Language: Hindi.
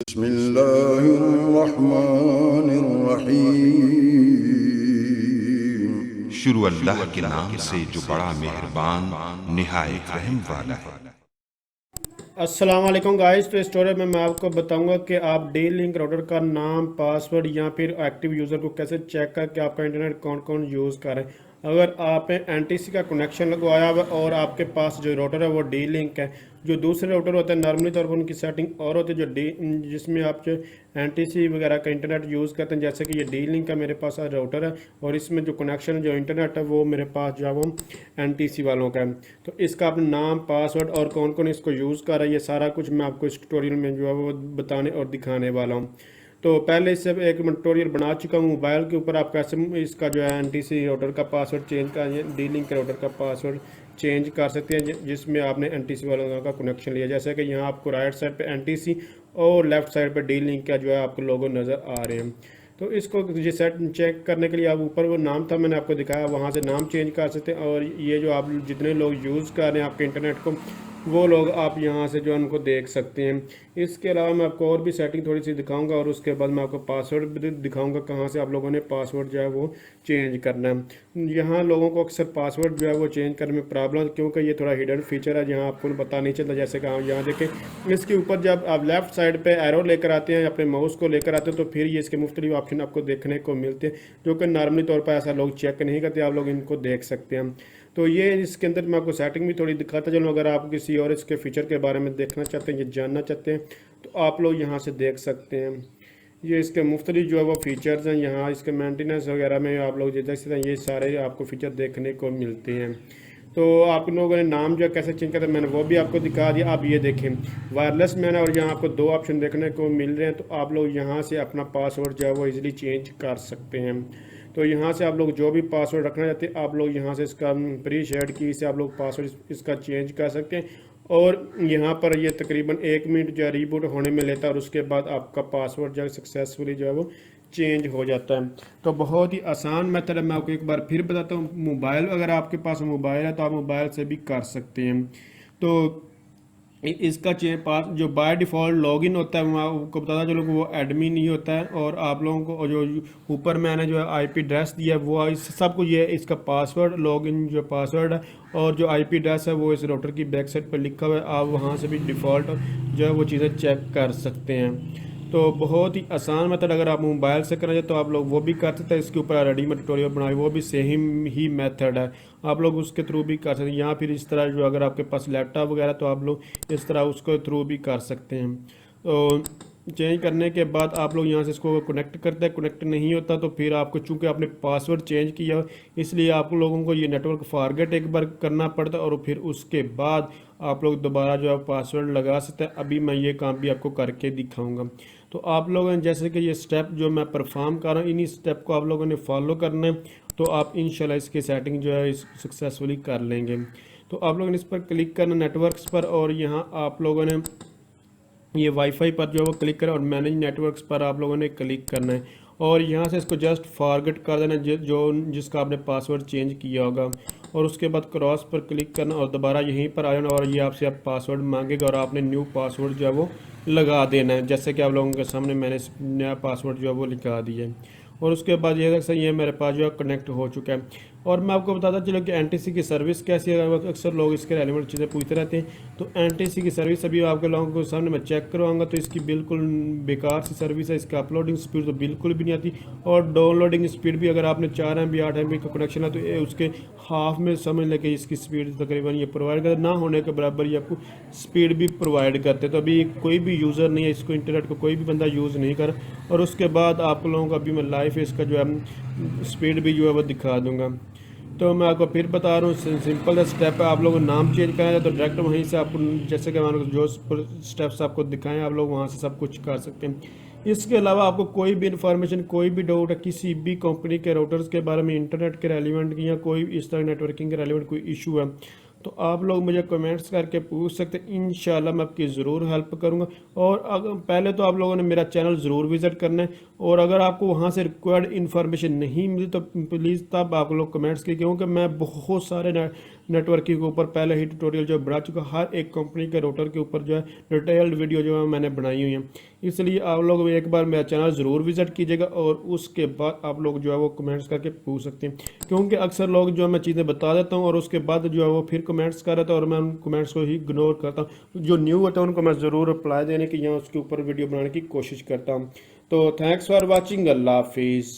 बिस्मिल्लाहिर्रहमानिर्रहीम। शुरू अल्लाह के नाम से जो बड़ा मेहरबान निहायत रहम वाला है। अस्सलाम वालेकुम गाइस। तो इस ट्यूटोरियल में मैं आपको बताऊंगा कि आप डी लिंक राउटर का नाम, पासवर्ड या फिर एक्टिव यूज़र को कैसे चेक करके आपका इंटरनेट कौन कौन यूज़ कर रहे हैं। अगर आपने एनटीसी का कनेक्शन लगवाया हुआ और आपके पास जो राउटर है वो डी लिंक है, जो दूसरे राउटर होते हैं नॉर्मली तौर पर उनकी सेटिंग और होती है जो डी जिसमें आप जो एनटीसी वगैरह का इंटरनेट यूज़ करते हैं, जैसे कि ये डी लिंक का मेरे पास राउटर है और इसमें जो कनेक्शन जो इंटरनेट है वो मेरे पास जो है वो एनटीसी वालों का है। तो इसका अपना नाम, पासवर्ड और कौन कौन इसको यूज़ कर रहा है, ये सारा कुछ मैं आपको इस ट्यूटोरियल में जो है वो बताने और दिखाने वाला हूँ। तो पहले इससे एक मैं ट्यूटोरियल बना चुका हूँ मोबाइल के ऊपर, आप कैसे इसका जो है एनटीसी राउटर का पासवर्ड चेंज कर, डी लिंक राउटर का पासवर्ड चेंज कर सकते हैं जिसमें आपने एनटीसी वालों का कनेक्शन लिया। जैसे कि यहाँ आपको राइट साइड पे एनटीसी और लेफ्ट साइड पे डी लिंक का जो है आपको लोगो नज़र आ रहे हैं। तो इसको ये सेट चेक करने के लिए आप ऊपर वो नाम था मैंने आपको दिखाया, वहाँ से नाम चेंज कर सकते हैं। और ये जो आप जितने लोग यूज़ कर रहे हैं आपके इंटरनेट को, वो लोग आप यहाँ से जो है उनको देख सकते हैं। इसके अलावा मैं आपको और भी सेटिंग थोड़ी सी दिखाऊंगा और उसके बाद मैं आपको पासवर्ड भी दिखाऊंगा कहाँ से आप लोगों ने पासवर्ड जो है वो चेंज करना है। यहाँ लोगों को अक्सर पासवर्ड जो है वो चेंज करने में प्रॉब्लम, क्योंकि ये थोड़ा हिडन फीचर है जहाँ आपको पता नहीं चलता। जैसे कि आप यहाँ देखें, इसके ऊपर जब आप लेफ्ट साइड पे एरो लेकर आते हैं, अपने माउस को लेकर आते हैं, तो फिर ये इसके मुख्तलिफ ऑप्शन आपको देखने को मिलते हैं, जो कि नॉर्मली तौर पर ऐसा लोग चेक नहीं करते, आप लोग इनको देख सकते हैं। तो ये इसके अंदर मैं आपको सेटिंग भी थोड़ी दिखाता चलूँ। अगर आप किसी और इसके फीचर के बारे में देखना चाहते हैं, ये जानना चाहते हैं, तो आप लोग यहाँ से देख सकते हैं। ये इसके मुख्तलिफ जो है वो फीचर्स हैं, यहाँ इसके मेंटेनेंस वगैरह में आप लोग देख सकते हैं, ये सारे आपको फीचर देखने को मिलते हैं। तो आप लोगों ने नाम जो है कैसे चेंज करते हैं मैंने वो भी आपको दिखा दिया। आप ये देखें वायरलेस मैन, और यहाँ आपको दो ऑप्शन देखने को मिल रहे हैं। तो आप लोग यहाँ से अपना पासवर्ड जो है वो इजीली चेंज कर सकते हैं। तो यहाँ से आप लोग जो भी पासवर्ड रखना चाहते हैं, आप लोग यहाँ से इसका प्री शेयर्ड की से आप लोग पासवर्ड इसका चेंज कर सकते हैं। और यहाँ पर ये तकरीबन 1 मिनट जो है रीबूट होने में लेता है और उसके बाद आपका पासवर्ड जो है सक्सेसफुली जो है वो चेंज हो जाता है। तो बहुत ही आसान मेथड है। मैं आपको एक बार फिर बताता हूँ, मोबाइल अगर आपके पास मोबाइल है तो आप मोबाइल से भी कर सकते हैं। तो इसका पास जो बाय डिफ़ॉल्ट लॉगिन होता है, मैं आपको बताता चलो कि वो एडमिन नहीं होता है। और आप लोगों को जो ऊपर मैंने जो है आईपी एड्रेस दिया है वो इस सब कुछ ये इसका पासवर्ड, लॉगिन जो पासवर्ड है और जो आईपी एड्रेस है वो इस राउटर की बैक साइड पर लिखा हुआ है। आप वहाँ से भी डिफ़ॉल्ट जो है वो चीज़ें चेक कर सकते हैं। तो बहुत ही आसान मेथड, अगर आप मोबाइल से करना चाहते तो आप लोग वो भी कर सकते हैं। इसके ऊपर रेडीमेड ट्यूटोरियल बनाए वो भी सेम ही मेथड है, आप लोग उसके थ्रू भी कर सकते हैं। या फिर इस तरह जो अगर आपके पास लैपटॉप वगैरह तो आप लोग इस तरह उसको थ्रू भी कर सकते हैं। तो चेंज करने के बाद आप लोग यहाँ से इसको कनेक्ट करते हैं, कनेक्ट नहीं होता तो फिर आपको, चूंकि आपने पासवर्ड चेंज किया इसलिए आप लोगों को ये नेटवर्क फॉरगेट एक बार करना पड़ता है और फिर उसके बाद आप लोग दोबारा जो है पासवर्ड लगा सकते हैं। अभी मैं ये काम भी आपको करके दिखाऊंगा। तो आप लोगों ने जैसे कि ये स्टेप जो मैं परफॉर्म कर रहा हूँ, इन्हीं स्टेप को आप लोगों ने फॉलो करना है, तो आप इंशाल्लाह इसकी सेटिंग जो है सक्सेसफुली कर लेंगे। तो आप लोगों ने इस पर क्लिक करना नेटवर्क्स पर, और यहाँ आप लोगों ने ये वाईफाई पर जो है वो क्लिक करें और मैनेज नेटवर्क्स पर आप लोगों ने क्लिक करना है। और यहाँ से इसको जस्ट फॉरगेट कर देना जिसका आपने पासवर्ड चेंज किया होगा, और उसके बाद क्रॉस पर क्लिक करना और दोबारा यहीं पर आ जाना और ये आपसे आप पासवर्ड मांगेगा और आपने न्यू पासवर्ड जो है वो लगा देना है। जैसे कि आप लोगों के सामने मैंने नया पासवर्ड जो है वो लिखा दिया है। और उसके बाद ये देख सकते हैं ये मेरे पास जो है कनेक्ट हो चुका है। और मैं आपको बताता चलो कि एनटीसी की सर्विस कैसी है, अक्सर लोग इसके रेलिवेंट चीज़ें पूछते रहते हैं। तो एनटीसी की सर्विस अभी आपके लोगों को सामने मैं चेक करवाऊंगा, तो इसकी बिल्कुल बेकार सी सर्विस है। इसका अपलोडिंग स्पीड तो बिल्कुल भी नहीं आती, और डाउनलोडिंग स्पीड भी अगर आपने 4 MB 8 MB का कनेक्शन है तो उसके हाफ में समझ लें कि इसकी स्पीड तकरीबन ये प्रोवाइड करते, ना होने के बराबर ये आपको स्पीड भी प्रोवाइड करते। तो अभी कोई भी यूज़र नहीं है, इसको इंटरनेट को कोई भी बंदा यूज़ नहीं कर। और उसके बाद आप लोगों को अभी मैं लाइव इसका जो है स्पीड भी जो है वो दिखा दूँगा। तो मैं आपको फिर बता रहा हूँ, सिंपल सा स्टेप है। आप लोगों को नाम चेंज करना है तो डायरेक्ट वहीं से आपको, जैसे कि मैंने जो स्टेप्स आपको दिखाएं, आप लोग वहाँ से सब कुछ कर सकते हैं। इसके अलावा आपको कोई भी इन्फॉर्मेशन, कोई भी डाउट है किसी भी कंपनी के राउटर्स के बारे में, इंटरनेट के रेलिवेंट की या कोई इस तरह नेटवर्किंग के रेलिवेंट कोई इशू है, तो आप लोग मुझे कमेंट्स करके पूछ सकते हैं। इंशाल्लाह मैं आपकी ज़रूर हेल्प करूंगा। और अगर पहले तो आप लोगों ने मेरा चैनल ज़रूर विज़िट करना है, और अगर आपको वहां से रिक्वायर्ड इन्फॉर्मेशन नहीं मिली तो प्लीज़ तब आप लोग कमेंट्स कीजिए, क्योंकि मैं बहुत सारे नेटवर्किंग के ऊपर पहले ही ट्यूटोरियल जो बना चुका, हर एक कंपनी के राउटर के ऊपर जो है डिटेल्ड वीडियो जो है मैंने बनाई हुई है। इसलिए आप लोग एक बार मेरा चैनल ज़रूर विजिट कीजिएगा और उसके बाद आप लोग जो है वो कमेंट्स करके पूछ सकते हैं, क्योंकि अक्सर लोग जो है मैं चीज़ें बता देता हूँ और उसके बाद जो है वो फिर कमेंट्स कर रहे थे और मैं उन कमेंट्स को ही इग्नोर करता हूँ। जो न्यू होता है उनको मैं ज़रूर रिप्लाई देने की या उसके ऊपर वीडियो बनाने की कोशिश करता हूँ। तो थैंक्स फॉर वॉचिंग, अल्लाह हाफिज़।